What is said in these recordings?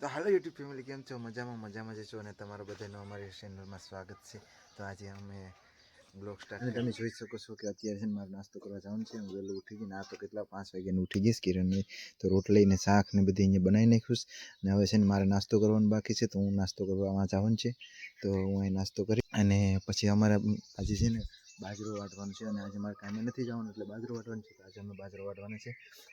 તો હાલો YouTube family, કેમ છો? મજામાં જ છો અને તમારા બધાનું અમારી ચેનલમાં સ્વાગત છે. તો આજે અમે બ્લોગ સ્ટાર્ટ અને તમે જોઈ શકો છો કે અત્યારે છે ને મારે નાસ્તો કરવા જવાનું છે. હું વહેલું ઉઠી ગઈ, આ તો કેટલા 5 વાગ્યાનું ઉઠી ગઈશ કિરણની, તો રોટલી ને શાક ને બધી અહીંયા બનાવી નાખ્યું ને હવે છે ને મારે નાસ્તો કરવાનો બાકી છે, તો હું નાસ્તો કરવામાં જવાનું છે. તો હું અહીં નાસ્તો કરી અને પછી અમારે આજે છે ને બાજરો વાટવાનું છે અને આજે મારે કામે નથી જવાનું એટલે બાજરો વાટવાનું છે. તો આજે અમે બાજરો વાટવાના છે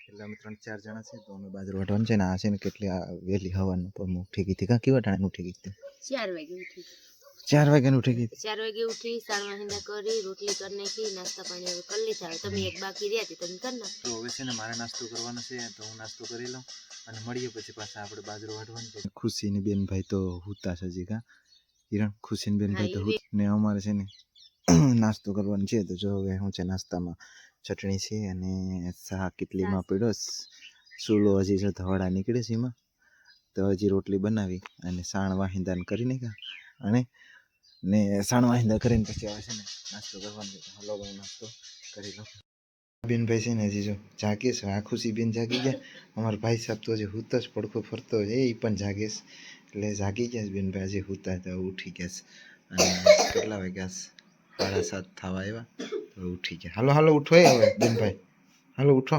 એટલે અમે 3-4 જણા છે, તો અમે બાજરો વાટવાનું છે. ને આ છે ને કેટલી વહેલી હવાનું પણ ઉઠી ગઈ હતી. કેવા ટાણે ઉઠી ગઈ હતી? 4 વાગે ઉઠી. 4 વાગ્યાનું ઉઠી ગઈ? 4 વાગે ઉઠી, સાણવા હિંડા કરી, રોટલી કરી નાખી, નાસ્તા પાણી હવે કરી લીધા. તમે એક બાકી રહ્યા હતી, તમે કરી નાખો. તો હવે છે ને મારે નાસ્તો કરવાનો છે, તો હું નાસ્તો કરી લઉં અને મળીએ પછી પાછા આપણે બાજરો વાટવાનું છે. ખુશીની બેનભાઈ તો હુતા છે હજી. કા કિરણ? ખુશીની બેનભાઈ તો ને અમારે છે ને નાસ્તો કરવાનો છે. તો જો હવે હું છે નાસ્તામાં ચટણી છે અને શાક કેટલીમાં પડ્યો, સૂલો હજી છે ધવાડા નીકળે છે એમાં, તો હજી રોટલી બનાવી અને સાણ વાહિંદાને કરી નાખ્યા અને ને સાણ વાહિંદા કરીને પછી આવે છે ને નાસ્તો કરવાનો છે. હલો ભાઈ, નાસ્તો કરી લો. બેનભાઈ છે ને હજી જો જાગે છે. આ ખુશી બેન જાગી ગયા, અમારા ભાઈ સાહેબ તો હજી હુતા જ પડખો ફરતો હોય એ પણ જાગે છે, એટલે જાગી ગયા છે બેનભાઈ. હજી હુતા તો ઉઠી ગયા છે અને કેટલા વાગ્યા છે? 7:30 થવા આવ્યા, તો ઉઠી ગયા. હાલો હાલો ઉઠો હવે બેનભાઈ, હાલો ઉઠો,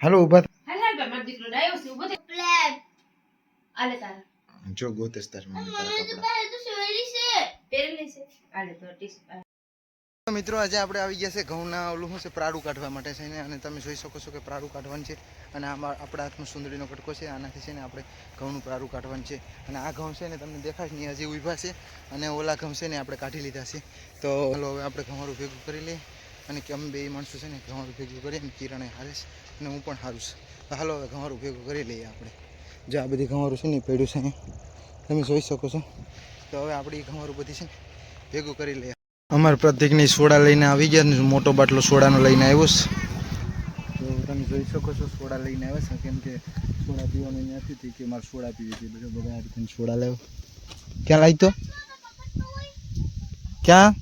હાલો ઉભા જો ગોતેસ તાર મમ્મી મિત્રો. આજે આપણે આવી ગયા છે ઘઉંના ઓલું શું છે પ્રાડું કાઢવા માટે છે ને, અને તમે જોઈ શકો છો કે પ્રાડું કાઢવાનું છે અને આમાં આપણા હાથમાં સુંદરીનો કટકો છે, આનાથી છે ને આપણે ઘઉંનું પ્રાડું કાઢવાનું છે. અને આ ઘઉં છે ને તમને દેખાય નહીં, હજી ઊભા છે અને ઓલા ઘઉં છે ને આપણે કાઢી લીધા છે. તો હવે આપણે ઘઉંવાળું ભેગું કરી લઈએ અને કે અમે બે માણસો છે ને ઘઉંવાળું ભેગું કરીએ અને કિરણે હારે છે અને હું પણ હારું છું. તો હાલો હવે ઘઉંવાળું ભેગું કરી લઈએ આપણે. જો આ બધી ઘઉંવાળું છે ને પડ્યું છે, તમે જોઈ શકો છો. તો હવે આપણે ઘઉંવાળું બધી છે ને ભેગું કરી લઈએ. અમારા પ્રતિકની સોડા લઈને આવી ગયા ને, મોટો બાટલો સોડાનો લઈને આવ્યો છે. તો તમે જોઈ શકો છો સોડા લઈને આવ્યા છે, કેમ કે સોડા પીવાનું નથી થઈ કે મારે સોડા પીવી હતી. બધું બધા આ રીતે સોડા લાવ્યો. ક્યાં લાવી તો? ક્યાં?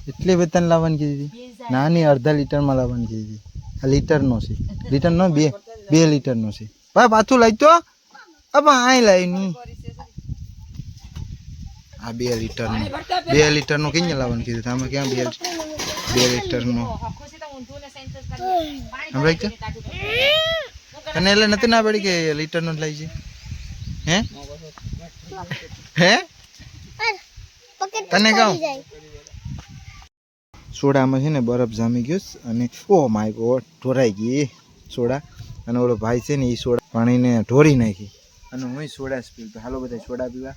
એટલી વેતન લાવવાની કીધી હતી? નાની 1/2 લીટરમાં લાવવાની કીધી હતી. આ લીટરનો છે? લીટરનો 2 લીટરનો છે. ભાઈ પાછું લાવી તો આ લાવી નહીં. આ 2 લીટરનો 2 લીટરનો ક્યાં લાવવાનું કીધું તમે? ક્યાં 2 લીટરનો તને એટલે નથી ના પડી કે લીટરનો જ લાવી છે? હે હે તને કહું સોડામાં છે ને બરફ જામી ગયો અને ઓ માય ગોડ ઢોરાઈ ગઈ સોડા. અને ઓલો ભાઈ છે ને એ સોડા પાણીને ઢોરી નાખી અને હું સોડા જ પીવું. તો હાલો બધા સોડા પીવા.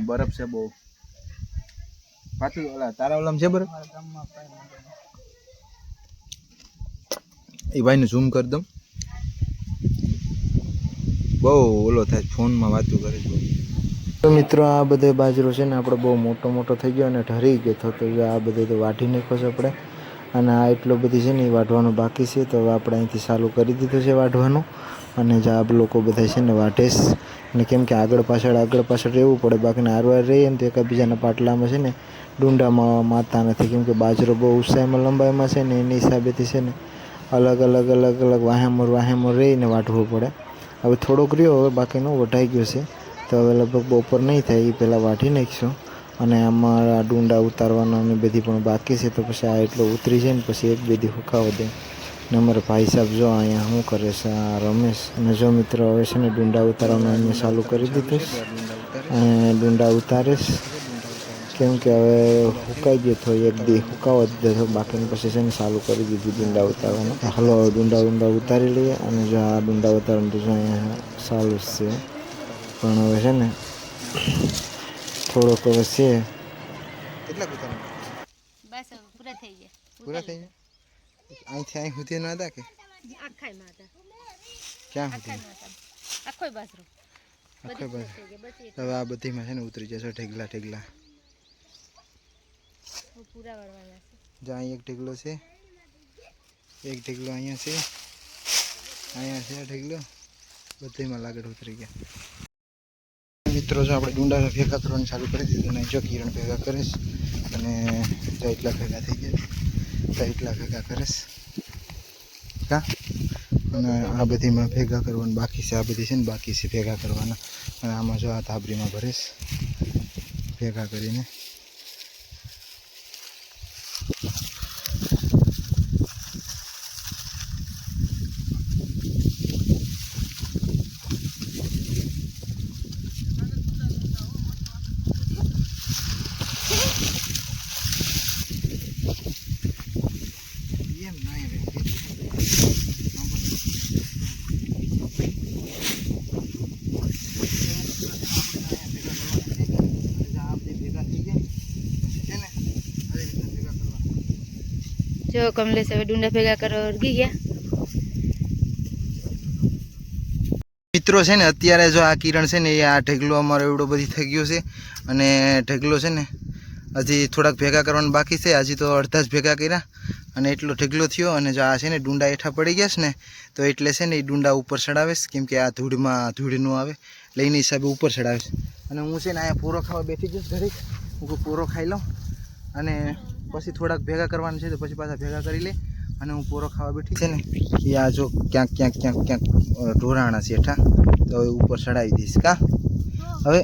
બરફ છે બહુ. પાછું ઓલા તારા ઓલામાં છે બરફ? એ ભાઈને ઝૂમ કરી દઉં, બહુ ઓલો થાય ફોનમાં વાતું કરે છે. તો મિત્રો આ બધો બાજરો છે ને આપણે બહુ મોટો થઈ ગયો અને ઢરી ગયો હતો, તો આ બધે તો વાટી નાખ્યો છે આપણે. અને આ એટલો બધી છે ને એ વાટવાનું બાકી છે, તો હવે આપણે અહીંથી ચાલુ કરી દીધું છે વાટવાનું. અને જે આ લોકો બધા છે ને વાટે ને, કેમ કે આગળ પાછળ રહેવું પડે, બાકીને હારવાર રહીએ ને તો એકબીજાના પાટલામાં છે ને ડુંડામાં મારતા નથી, કેમ કે બાજરો બહુ ઊંચાઈમાં લંબાઈમાં છે ને એની હિસાબેથી છે ને અલગ અલગ વાહેમર રહીને વાટવું પડે. હવે થોડોક રહ્યો, હવે બાકીનો વઢાઈ ગયો છે, તો હવે લગભગ બપોર નહીં થાય એ પહેલાં વાટી નાખીશું. અને આમાં આ ડુંડા ઉતારવાના અને બધી પણ બાકી છે, તો પછી આ એટલો ઉતરી જાય ને પછી 1-2 દી સુકાવા દે. ને અમારા ભાઈ સાહેબ જો અહીંયા શું કરે છે, આ રમેશ. અને જો મિત્રો હવે છે ને ડુંડા ઉતારવાનું અહીંયા ચાલુ કરી દીધું અને ડુંડા ઉતારીશ, કેમ કે હવે સુકાઈ ગયો તો 1 દી સુકાવા દીધો, બાકીને પછી છે ને ચાલુ કરી દીધું ડુંડા ઉતારવાનું. હાલો ડુંડા ઉતારી લઈએ. અને જો આ ડુંડા ઉતારવાનું તો જો અહીંયા ચાલુ જ છે, પણ હવે છે ને થોડોક હવે છે. કેટલા બસ પૂરા થઈ ગયા? અહીંથી અહીં સુધી ન હતા કે ક્યાં સુધી? આખો બાજરો. હવે આ બધીમાં છે ને ઉતરી જશો ઢેગલા. જ્યાં એક ઢેગલો છે, એક ઢેગલો અહીંયા છે ઢેગલો, બધીમાં લાગડ ઉતરી ગયા. મિત્રો જો આપણે ડુંડા ભેગા કરવાનું ચાલુ કરી દીધું ને જો કિરણ ભેગા કરીશ અને જો એટલા ભેગા થઈ ગયા. બધા એટલા ભેગા કરીશ કા અને આ બધીમાં ભેગા કરવાનું બાકી છે. આ બધી છે ને બાકી છે ભેગા કરવાના. અને આમાં જો આ ધાબરીમાં ભરીશ ભેગા કરીને. જો કમલેશ હવે ડુંડા ભેગા કરવા અડગી ગયા. મિત્રો છે ને અત્યારે જો આ કિરણ છે ને એ આ ઢગલો અમારો એવડો બધી થઈ ગયો છે. અને ઢગલો છે ને હજી થોડાક ભેગા કરવાનું બાકી છે. હજી તો અડધા જ ભેગા કર્યા અને એટલો ઢગલો થયો. અને જો આ છે ને ડુંડા હેઠા પડી ગયા છે ને તો એટલે છે ને એ ડુંડા ઉપર ચડાવેશ, કેમ કે આ ધૂળમાં ધૂળ ન આવે લઈને હિસાબે ઉપર ચડાવેશ. અને હું છે ને અહીંયા પૂરો ખાવા બેઠી જઈશ ઘરે. હું પૂરો ખાઈ લઉં અને પછી થોડાક ભેગા કરવાનું છે તો પછી પાછા ભેગા કરી લે. અને હું પૂરો ખાવા બેઠી છે ને એ આ જો ક્યાંક ઢોરાણા છે હેઠા તો હવે ઉપર ચડાવી દઈશ કા. હવે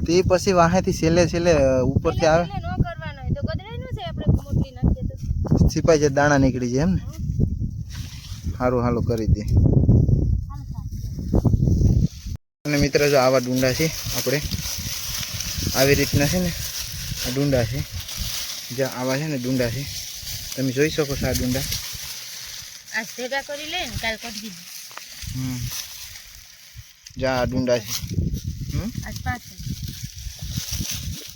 તે પછી વાહેથી છેલ્લે ઉપરથી આવે સિપાઈ છે દાણા નીકળી જાય એમ ને. સારું હાલો કરી દે. અને મિત્ર જો આવા ડુંડા છે આપણે આવી રીતના છે ને આ ડુંડા છે. જો આવા છે ને ડુંડા છે તમે જોઈ શકો છો. આ ડુંડા આજ ભેગા કરી લે ને કાલ કરી દીધું. જો આ ડુંડા છે. આજ 5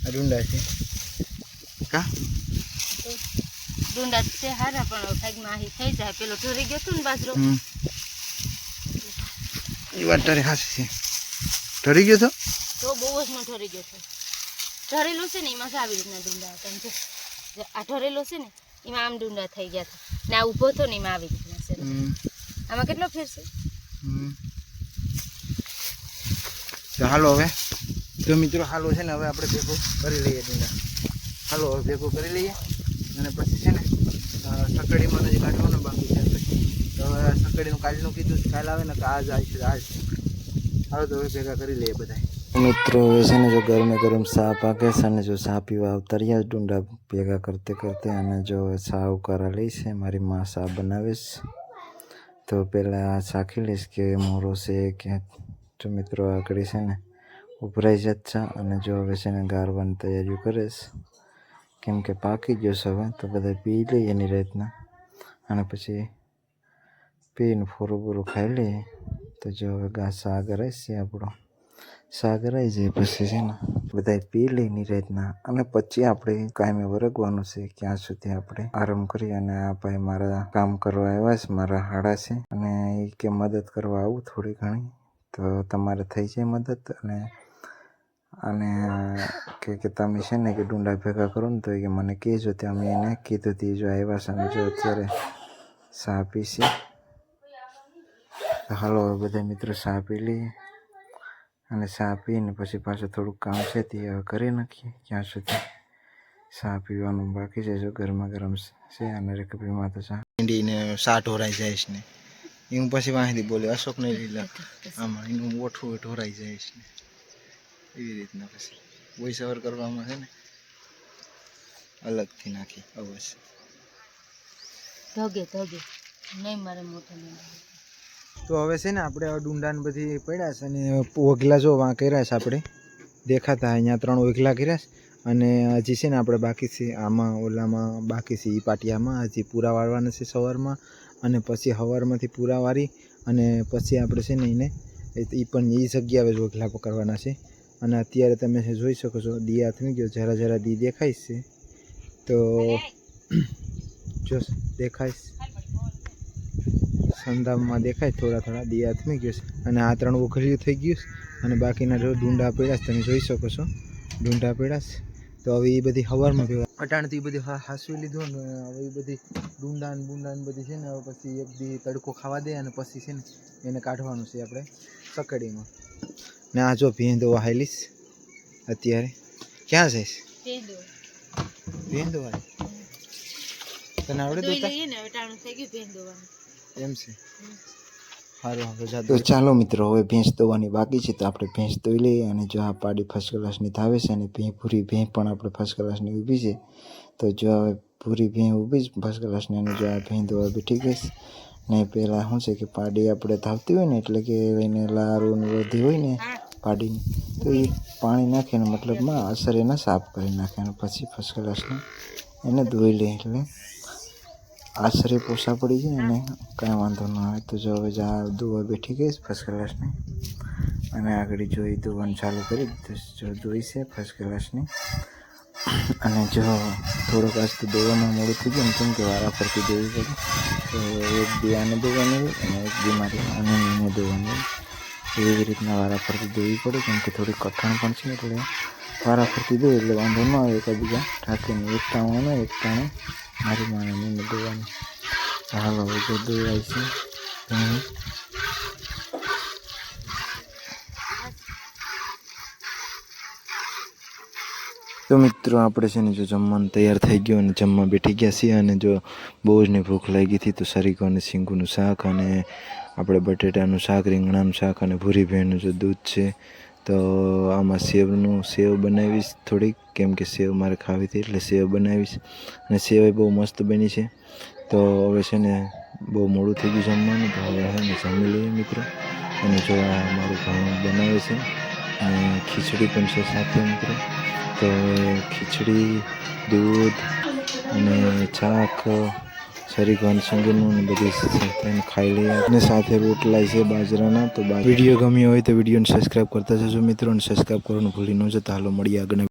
આ ડુંડા છે કા. ડુંડા છે હારા પણ ભાગમાં આહી થઈ જાય. પેલો ઠરી ગયો હતો ને બાજરો એ વાત તારી હાસી છે. ઠરી ગયો તો બહુ જ નો ઠરી ગયો છે. ઠરેલું છે ને એમાં આવી રીતના ડુંડા હતા. આ ઠરેલો છે ને એમાં આમ ડુંડા થઈ ગયા હતા ને આ ઊભો હતો ને એમાં આવી રીતના છે. આમાં કેટલો ફેર છે. તો હાલો હવે તો મિત્રો હાલો છે ને હવે આપણે ભેગું કરી લઈએ ડુંડા. હાલો હવે ભેગું કરી લઈએ અને પછી છે ને સકડીમાં નથી કાઢવાનું બાકી છે. તો હવે સકડીનું કાલનું કીધું કાલ આવે ને કે આજ આવશે આજ. હાલો તો હવે ભેગા કરી લઈએ બધા મિત્રો. હવે છે ને જો ગરમ સા પાકે છે અને જો સા પીવા આવતાર્યા ડુંડા ભેગા કરતે અને જો સા ઉકારા લઈશે. મારી માં સા બનાવીશ તો પહેલાં ચાખી લઈશ કે મોરો છે કે. તો મિત્રો આગળ છે ને ઉભરાઈ જત છે અને જો હવે છે ને ગારવાની તૈયારીઓ કરીશ કેમ કે પાકી ગયો છે હવે. તો બધા પી લઈએ એની રીતના અને પછી પીને ફોરું બોરું ખાઈ લઈએ. તો જો હવે સા ગરાઈશ છે આપણો. સા ગરાઈ જાય પછી છે ને બધા પી લઈએ એની રીતના અને પછી આપણે કાયમે વરગવાનું છે ક્યાં સુધી આપણે આરામ કરીએ. અને આ ભાઈ મારા કામ કરવા આવ્યા છે, મારા હાડા છે અને એ કે મદદ કરવા આવું થોડી ઘણી. તો તમારે થઈ જાય મદદ. અને કે તમે છે ને કે ડુંડા ભેગા કરો ને તો કે મને કહેજો. તે અમે એને કીધું હતી જો આવ્યા છે અને જો અત્યારે સા પીશી. હાલો બધા મિત્રો સા પી લઈએ અને સા પીને પછી પાછું થોડુંક કામ છે તે હવે કરી નાખીએ. ક્યાં સુધી સા પીવાનું બાકી છે. જો ગરમા ગરમ છે અને રેકપીમાં તો સા ભીંડીને સા ઢોરાઈ જાય છે ને એ હું પછી વાંચી બોલ્યો અશોક નહીં લીધા આમાં એનું ઓઠું ઢોરાઈ જાય છે ને એવી રીતના પછી વોઇસ ઓવર કરવામાં છે ને અલગથી નાખી અવશ્ય ધગે નહીં મારે મોટા નહીં. તો હવે છે ને આપણે ડુંડાને બધી પડ્યા છે અને ઓગલા જો વાં કર્યા છે આપણે દેખાતા અહીંયા 3 ઓગલા કર્યા છે. અને હજી છે ને આપણે બાકી છે આમાં ઓલામાં બાકી છે એ પાટિયામાં હજી પૂરા વાળવાના છે સવારમાં. અને પછી સવારમાંથી પૂરા વાળી અને પછી આપણે છે ને એને એ પણ એ જગ્યાએ જ ઓગલા પકડવાના છે. અને અત્યારે તમે જોઈ શકો છો દી હાથમી ગયો. જરા દી દેખાય છે તો જો દેખાય સંધામમાં દેખાય થોડા દી હાથમી ગયો છે. અને આ 3 ઓગળિયું થઈ ગયું અને બાકીના જો ડુંડા પડ્યા છે તમે જોઈ શકો છો. ડુંડા પડ્યા છે તો હવે એ બધી સવારમાં ભેગા અટાણથી બધી હાસવી લીધું ને હવે એ બધી ડુંડાન બધી છે ને હવે પછી એક દી તડકો ખાવા દે અને પછી છે ને એને કાઢવાનું છે આપણે સકડીમાં. ને આ જો ભીંદો વાહેલીશ અત્યારે ક્યાં જઈશ ભીંદો વાય તને આવડે ધોઈ દોતા લઈએ ને હવે ટાણું થઈ ગયું ભેંસ દોવાનું. એમ છે સારું હવે જા. તો ચાલો મિત્રો હવે ભેંસ દોવાની બાકી છે તો આપણે ભેંસ દોઈ લઈએ. અને જો આ પાડી ફર્સ્ટ ક્લાસની થાવે છે અને પૂરી ભેં પણ આપણે ફર્સ્ટ ક્લાસની ઊભી છે. તો જો હવે પૂરી ભેં ઊભી જ ફર્સ્ટ ક્લાસની અને જો આ ભેં દોવા બેઠી ગઈ છે. ને પહેલાં શું છે કે પાડી આપણે ધાવતી હોય ને એટલે કે એને લારું ને બધી હોય ને પાડીની તો એ પાણી નાખીને મતલબમાં અસર એને સાફ કરી નાખે અને પછી ફર્સ્ટ ક્લાસને એને ધોઈ લે એટલે આશરે પોસા પડી જાય અને કાંઈ વાંધો ન આવે. તો જો હવે આ દોવા બેઠી ગઈ ફર્સ્ટ ક્લાસની અને આગળ જોઈ દોવાનું ચાલુ કરી દીધું. જો દોઈ છે ફર્સ્ટ ક્લાસની. અને જો થોડોક આજ તો દોવામાં મોડું થઈ ગયું કેમ કે વારા ફરતી દોવી પડે. તો એક દી આને દોવાની હોય અને એક દી મારે અને એને દોવાની હોય. એવી રીતના વારા ફરતી દોવી પડે કેમ કે થોડી કઠણ પણ છે એટલે વારા ફરતી દો એટલે વાંધો ન આવે એકબીજા ઠાકીને એક ટાણું એક ટાણું મારી માને એને દોવાની. હાલો હવે જો દોવાય છે. તો મિત્રો આપણે છે ને જો જમવાનું તૈયાર થઈ ગયું અને જમવા બેઠી ગયા છીએ. અને જો બહુ જ ને ભૂખ લાગી હતી તો સરીકો અને શીંગુનું શાક અને આપણે બટેટાનું શાક, રીંગણાનું શાક અને ભૂરી ભેળનું જો દૂધ છે. તો આમાં સેવ બનાવીશ થોડીક કેમ કે સેવ મારે ખાવી હતી એટલે સેવ બનાવીશ. અને સેવ બહુ મસ્ત બની છે. તો હવે છે ને બહુ મોડું થઈ ગયું જમવાનું તો હવે છે ને જમી લઈએ મિત્રો. અને જો આ મારું ભાણું બનાવે છે અને ખીચડી પણ છે સાથે મિત્રો. તો ખીચડી, દૂધ અને શાક, સરીગવાનું શીંગુનું ને બધી સાથે ખાઈ લઈએ. અને સાથે રોટલા છે બાજરાના. તો વિડીયો ગમ્યો હોય તો વિડીયોને સબસ્ક્રાઈબ કરતા જજો મિત્રો અને સબસ્ક્રાઈબ કરવાનું ભૂલી ન જતા. હાલો મળીએ આગળ.